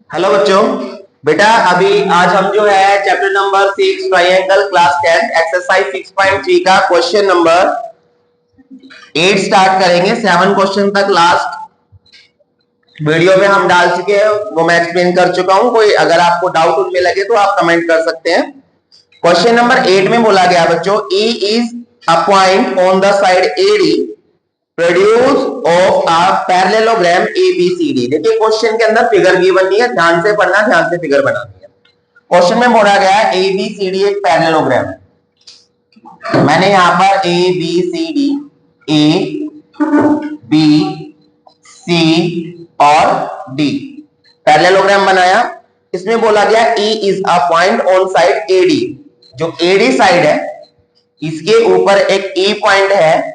Hello बच्चों। बेटा अभी आज हम जो है chapter number 6 triangle class 10 exercise 6.3 का क्वेश्चन नंबर 8 स्टार्ट करेंगे। 7 क्वेश्चन तक लास्ट वीडियो में हम डाल चुके हैं, वो मैं एक्सप्लेन कर चुका हूं। कोई अगर आपको डाउट उनमें लगे तो आप कमेंट कर सकते हैं। क्वेश्चन नंबर 8 में बोला गया बच्चों, E is a point on the side AD produce of a parallelogram ABCD। देखिए क्वेश्चन के अंदर फिगर गिवन नहीं है, ध्यान से पढ़ना, ध्यान से फिगर बनानी है। क्वेश्चन में बोला गया है ABCD एक पैरेललोग्राम है। मैंने यहां पर ABCD ABC और D पैरेललोग्राम बनाया। इसमें बोला गया E is a point on side AD, जो AD साइड है इसके ऊपर एक E पॉइंट है।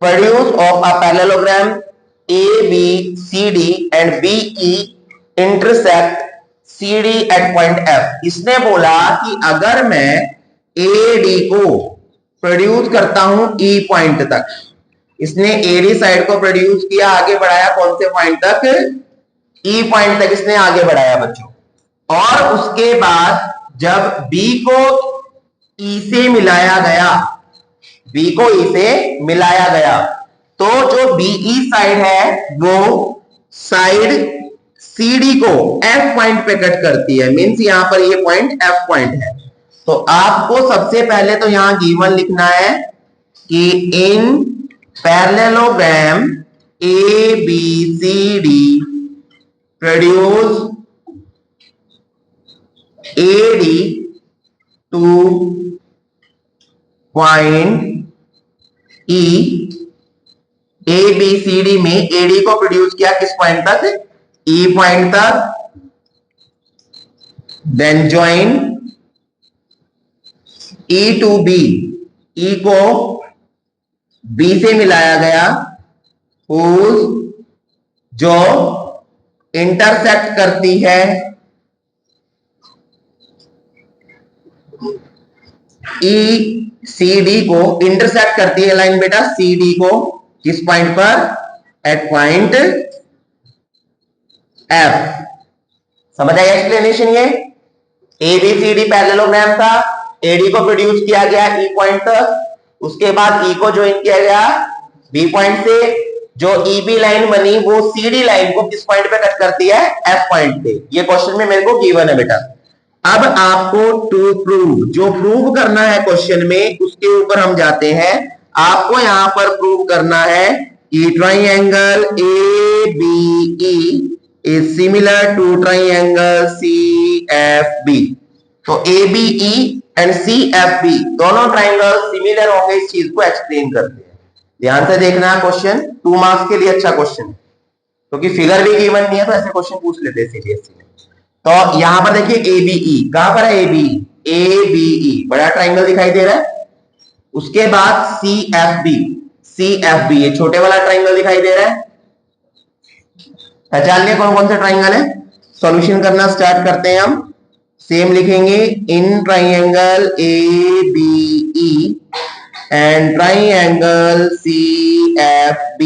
Produce of a parallelogram ABCD and BE intersect CD at point F। इसने बोला कि अगर मैं AD को प्रोड्यूस करता हूं E पॉइंट तक, इसने AD साइड को प्रोड्यूस किया, आगे बढ़ाया कौन से पॉइंट तक? E पॉइंट तक इसने आगे बढ़ाया बच्चों। और उसके बाद जब B को E से मिलाया गया, B को E से मिलाया गया, तो जो BE साइड है वो साइड CD को F पॉइंट पे कट करती है। मींस यहां पर ये पॉइंट F पॉइंट है। तो आपको सबसे पहले तो यहां गिवन लिखना है कि in parallelogram ABCD produce AD to point E। ABCD में AD को प्रोड्यूस किया किस पॉइंट तक? E पॉइंट तक। Then join E to B, E को B से मिलाया गया, जो इंटरसेक्ट करती है CD को, इंटरसेक्ट करती है लाइन बेटा CD को किस पॉइंट पर? At point F। समझ आया एक्सप्लेनेशन? ये ABCD पैरेललोग्राम था, AD को प्रोड्यूस किया गया E पॉइंट तक, उसके बाद E को ज्वाइन किया गया B पॉइंट से। जो EB लाइन बनी वो CD लाइन को किस पॉइंट पे कट करती है? F पॉइंट पे। ये क्वेश्चन में मेरे को गिवन है बेटा। अब आपको टू प्रूव, जो प्रूव करना है क्वेश्चन में, उसके ऊपर हम जाते हैं। आपको यहां पर प्रूव करना है कि triangle ABE is similar to triangle CFB। तो ABE एंड CFB दोनों ट्राइंगल सिमिलर होंगे, इस चीज को एक्सप्लेन करते हैं। ध्यान से देखना क्वेश्चन, 2 मार्क्स के लिए अच्छा क्वेश्चन है, क्योंकि फिगर भी गिवन नहीं है तो ऐसे क्वेश्चन पूछ लेते हैं सीबीएसई में। तो यहां पर देखिए ABE, कहां पर है ABE? ABE बड़ा ट्राइंगल दिखाई दे रहा है। उसके बाद CFB, ये छोटे वाला ट्राइंगल दिखाई दे रहा है। पहचान लिया कौन कौन से ट्राइंगल है? सॉल्यूशन करना स्टार्ट करते हैं हम। सेम लिखेंगे, in triangle ABE and triangle CFB।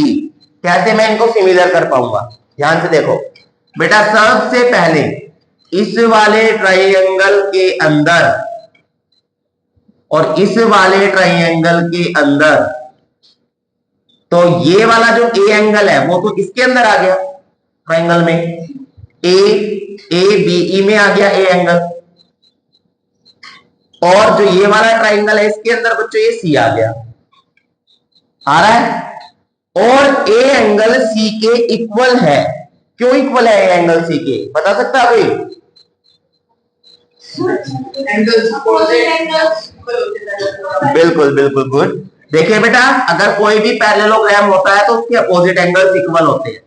कैसे मैं इनको सिमिलर कर पाऊंगा? ध्यान से देखो बेटा, सबसे पहले इस वाले ट्राइंगल के अंदर और इस वाले ट्राइंगल के अंदर, तो ये वाला जो A एंगल है वो तो इसके अंदर आ गया ट्राइंगल में, ABE में आ गया A एंगल। और जो ये वाला ट्राइंगल है इसके अंदर बच्चों ये C आ गया, आ रहा है। और A एंगल C के इक्वल है। क्यों इक्वल है A एंगल C के? बता सकता है कोई? बिल्कुल बिल्कुल गुड। देखिए बेटा, अगर कोई भी पैरेललोग्राम होता है तो उसके अपोजिट एंगल्स इक्वल होते हैं।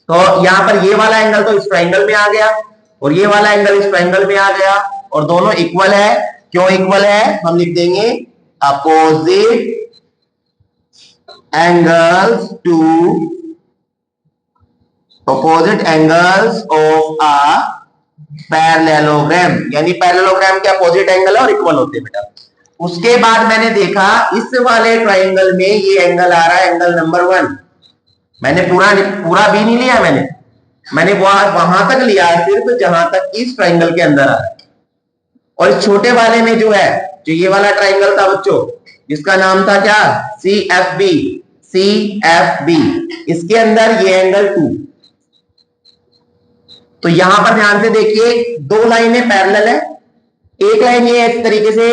तो यहां पर ये वाला एंगल तो इस ट्राइंगल में आ गया और ये वाला एंगल इस ट्राइंगल में आ गया, और दोनों इक्वल है। क्यों इक्वल है? हम लिख देंगे opposite angles to opposite angles of a parallelogram, यानी पैरेललोग्राम के अपोजिट एंगल और इक्वल होते हैं बेटा। उसके बाद मैंने देखा इस वाले ट्राइंगल में ये एंगल आ रहा है, एंगल नंबर 1। मैंने पूरा भी नहीं लिया मैंने, मैंने वहां तक लिया सिर्फ जहां तक इस ट्राइंगल के अंदर आ रहा है। और इस छोटे वाले में जो है, जो ये वाला ट्राइंगल था बच्चों, जिसका नाम था क्या, C F B, C F B, इसके अंदर ये एंगल 2। तो यहां पर ध्यान से देखिए, दो लाइनें पैरेलल है। एक लाइन ये इस तरीके से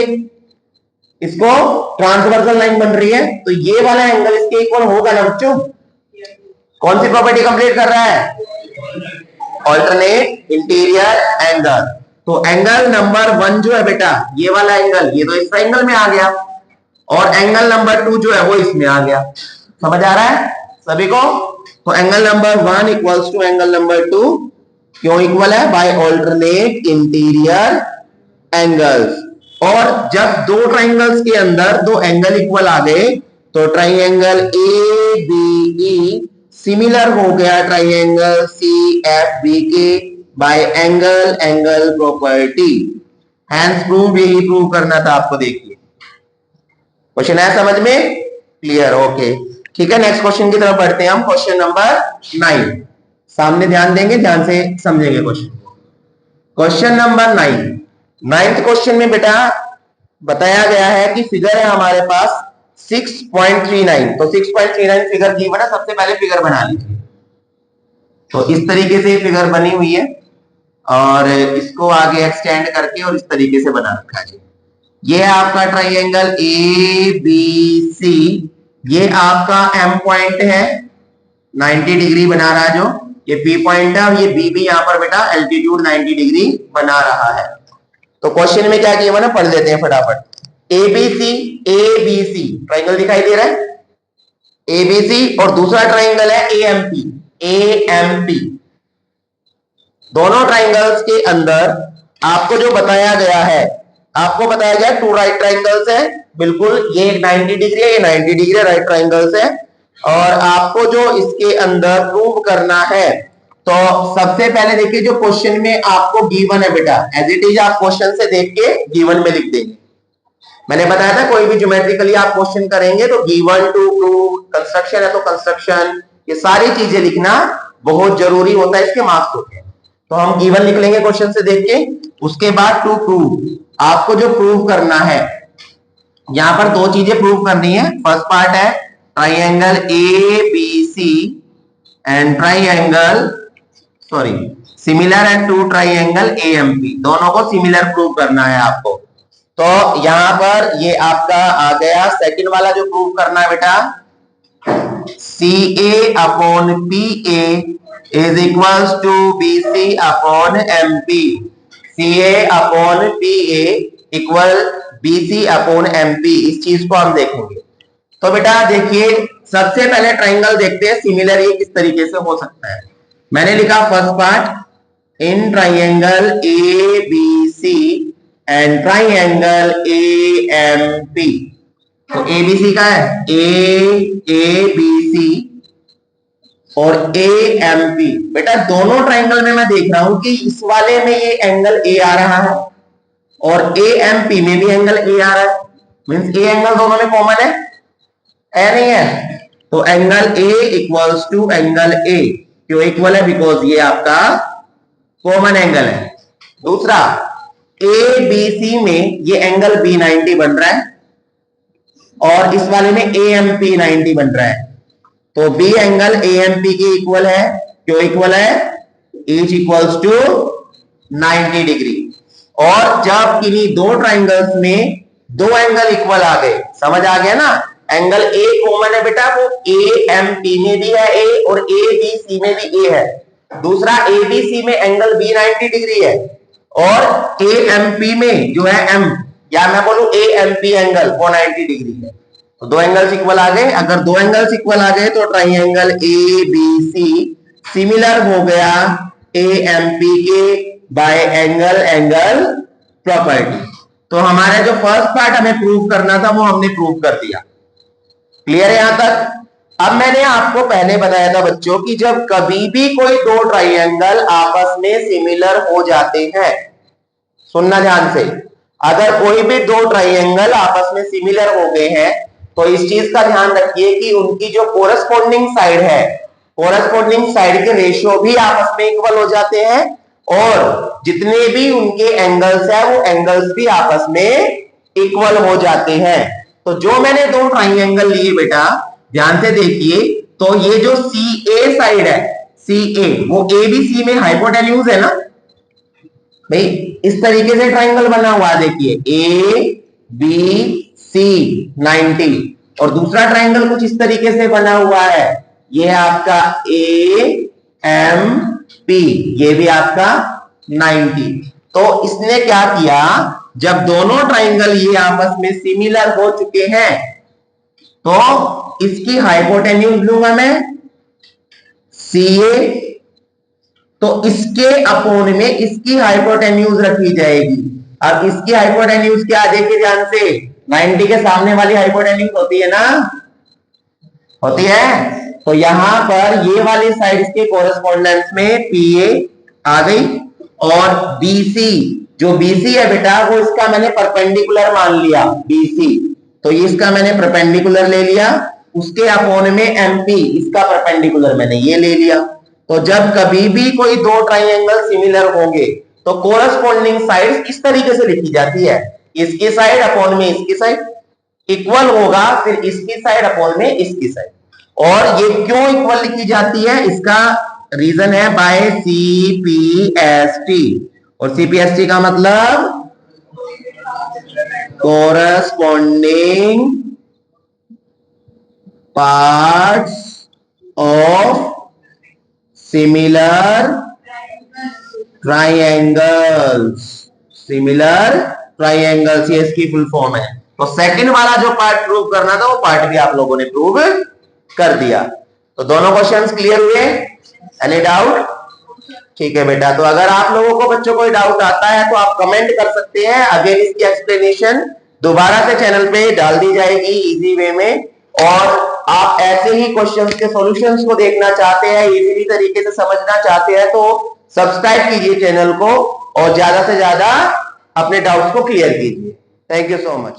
इसको ट्रांसवर्सल लाइन बन रही है, तो ये वाला एंगल इसके इक्वल होगा ना बच्चों। कौन सी प्रॉपर्टी कंप्लीट कर रहा है, ऑल्टरनेट इंटीरियर एंगल। तो एंगल नंबर 1 जो है बेटा, ये वाला एंगल, ये तो इस ट्राइंगल में आ गया, और एंगल नंबर 2 जो है वो इसमें आ गया। समझ आ रहा है सभी को। तो angle number 1 equals to angle number 2, क्यों इक्वल है, बाय ऑल्टरनेट इंटीरियर एंगल्स। और जब दो ट्राइंगल्स के अंदर दो एंगल इक्वल आ गए, तो triangle A B E similar हो गया ट्राइंगल सी एफ बी के by angle angle property. Hence prove, यही प्रूव करना था आपको। देखिए क्वेश्चन है समझ में, क्लियर, ओके ठीक है। नेक्स्ट क्वेश्चन की तरफ बढ़ते हैं हम, क्वेश्चन नंबर 9। सामने ध्यान देंगे, ध्यान से समझेंगे question. Question number 9, 9th question में बेटा बताया गया है कि फिगर है हमारे पास 6.39। तो 6.39 फिगर दी बना, सबसे पहले फिगर बना लीजिए। तो इस तरीके से फिगर बनी हुई है, और इसको आगे एक्सटेंड करके और इस तरीके से बना रखा है। ये है आपका ट्राइंगल ए बी सी, ये आपका एम पॉइंट है, 90 डिग्री बना रहा है जो, ये बी पॉइंट है, और ये बी भी यहाँ पर बेटा एल्टीट्यूड 90 डिग्री बना रहा है। तो क्वेश्चन में क्या किया मैंने, पढ़ लेते हैं फटाफट। एबीसी ट्राइंगल दिखाई दे रहा है, एबीसी, और दूसरा ट्राइंगल है एएमपी। दोनों ट्राइंगल्स के अंदर आपको जो बताया गया है, आपको बताया गया 2 राइट ट्राइंगल्स है, बिल्कुल, ये 90 डिग्री है, ये 90 डिग्री राइट ट्राइंगल्स है। और आपको जो इसके अंदर प्रूव करना है, तो सबसे पहले देखिए जो क्वेश्चन में आपको गिवन है बेटा, एज इट इज आप क्वेश्चन से देख के गिवन में लिख देंगे। मैंने बताया था कोई भी ज्योमेट्रिकली आप क्वेश्चन करेंगे तो गिवन टू प्रूव, कंस्ट्रक्शन है तो कंस्ट्रक्शन, ये सारी चीजें लिखना बहुत जरूरी होता है, इसके मार्क्स होते हैं। तो हम गिवन लिख लेंगे क्वेश्चन से देख के, उसके बाद टू प्रूव, आपको जो प्रूव करना है, यहां पर 2 चीजें प्रूव करनी है। फर्स्ट पार्ट है triangle A B C and triangle similar and 2 triangle A M P, दोनों को सिमिलर प्रूव करना है आपको। तो यहां पर ये आपका आ गया। सेकंड वाला जो प्रूव करना है बेटा, C A upon P A is equals to B C upon M P, C A upon P A equal B C upon M P, इस चीज को हम देखेंगे। तो बेटा देखिए सबसे पहले ट्राइंगल देखते हैं सिमिलर ये किस तरीके से हो सकता है। मैंने लिखा first part, in triangle A B C and triangle A M P. तो ए बी सी का है ए बी सी और ए एम पी। बेटा दोनों ट्राइंगल में मैं देख रहा हूं कि इस वाले में ये एंगल ए आ रहा है और ए एम पी में भी एंगल ए आ रहा है, मीन्स ए एंगल दोनों में कॉमन है, नहीं है। तो angle A equals to angle A, क्यों इक्वल है, बिकॉज ये आपका कॉमन एंगल है। दूसरा ए बी सी में ये एंगल बी 90 बन रहा है और इस वाले में ए एम पी 90 बन रहा है। तो B angle A M P के इक्वल है, क्यों इक्वल है, एच इक्वल्स टू 90 डिग्री। और जब किन्हीं दो ट्राइंगल्स में दो एंगल इक्वल आ गए, समझ आ गया ना, एंगल ए कॉमन है बेटा, वो ए एम पी में भी है ए और ए बी सी में भी ए है। दूसरा ए बी सी में एंगल बी 90 डिग्री है और ए एम पी में जो है एम, या मैं बोलूं ए एम पी एंगल वो 90 डिग्री है। तो दो एंगल्स इक्वल आ गए। अगर दो एंगल्स इक्वल आ गए तो triangle A B C similar हो गया ए एम पी के बाय एंगल एंगल प्रॉपर्टी। तो हमारा जो फर्स्ट पार्ट हमें प्रूव करना था वो हमने प्रूव कर दिया। क्लियर है यहां तक। अब मैंने आपको पहले बताया था बच्चों कि जब कभी भी कोई दो ट्राइंगल आपस में सिमिलर हो जाते हैं, सुनना ध्यान से, अगर कोई भी दो ट्राइंगल आपस में सिमिलर हो गए हैं तो इस चीज का ध्यान रखिए कि उनकी जो कोरस्पॉन्डिंग साइड है कोरस्पॉन्डिंग साइड के रेशियो भी आपस में इक्वल हो जाते हैं और जितने भी उनके एंगल्स है वो एंगल्स भी आपस में इक्वल हो जाते हैं। तो जो मैंने दो ट्राइंगल लिए बेटा ध्यान से देखिए, तो ये जो सी ए साइड है, सी ए वो ए बी सी में हाइपोटेन्यूज है ना भाई, इस तरीके से ट्राइंगल बना हुआ है देखिए ए बी सी 90 और दूसरा ट्राइंगल कुछ इस तरीके से बना हुआ है, ये है आपका ए एम पी, ये भी आपका 90। तो इसने क्या किया, जब दोनों ट्राइंगल ये आपस में सिमिलर हो चुके हैं तो इसकी हाइपोटेन्यूज लूंगा मैं सी ए, तो इसके अपोन में इसकी हाइपोटेन्यूज रखी जाएगी। अब इसकी हाइपोटेन्यूज क्या, देखिए ध्यान से, 90 के सामने वाली हाइपोटेन्यूज होती है ना, होती है। तो यहां पर ये वाली साइड के कोरेस्पोंडेंस में पी ए आ गई और बीसी, जो बीसी है बेटा वो इसका मैंने परपेंडिकुलर मान लिया बीसी, तो इसका मैंने परपेंडिकुलर ले लिया, उसके अपोन में एमपी इसका परपेंडिकुलर मैंने ये ले लिया। तो जब कभी भी कोई दो ट्राइंगल सिमिलर होंगे तो कोरस्पॉन्डिंग साइड इस तरीके से लिखी जाती है, इसकी साइड अपोन में इसकी साइड इक्वल होगा, फिर इसकी साइड अपोन में इसकी साइड। और ये क्यों इक्वल लिखी जाती है, इसका रीजन है बाय सीपीएसटी, और सीपीएसटी का मतलब corresponding parts of similar triangles, similar triangles ये इसकी फुल फॉर्म है। तो सेकंड वाला जो पार्ट प्रूव करना था वो पार्ट भी आप लोगों ने प्रूव कर दिया। तो दोनों क्वेश्चंस क्लियर हुए, एनी डाउट? ठीक है बेटा, तो अगर आप लोगों को बच्चों कोई डाउट आता है तो आप कमेंट कर सकते हैं, अगेन इसकी एक्सप्लेनेशन दोबारा से चैनल पे डाल दी जाएगी इजी वे में। और आप ऐसे ही क्वेश्चंस के सॉल्यूशंस को देखना चाहते हैं, इजीली तरीके से समझना चाहते हैं तो सब्सक्राइब कीजिए चैनल को और ज्यादा से ज्यादा अपने डाउट्स को क्लियर कीजिए। Thank you so much.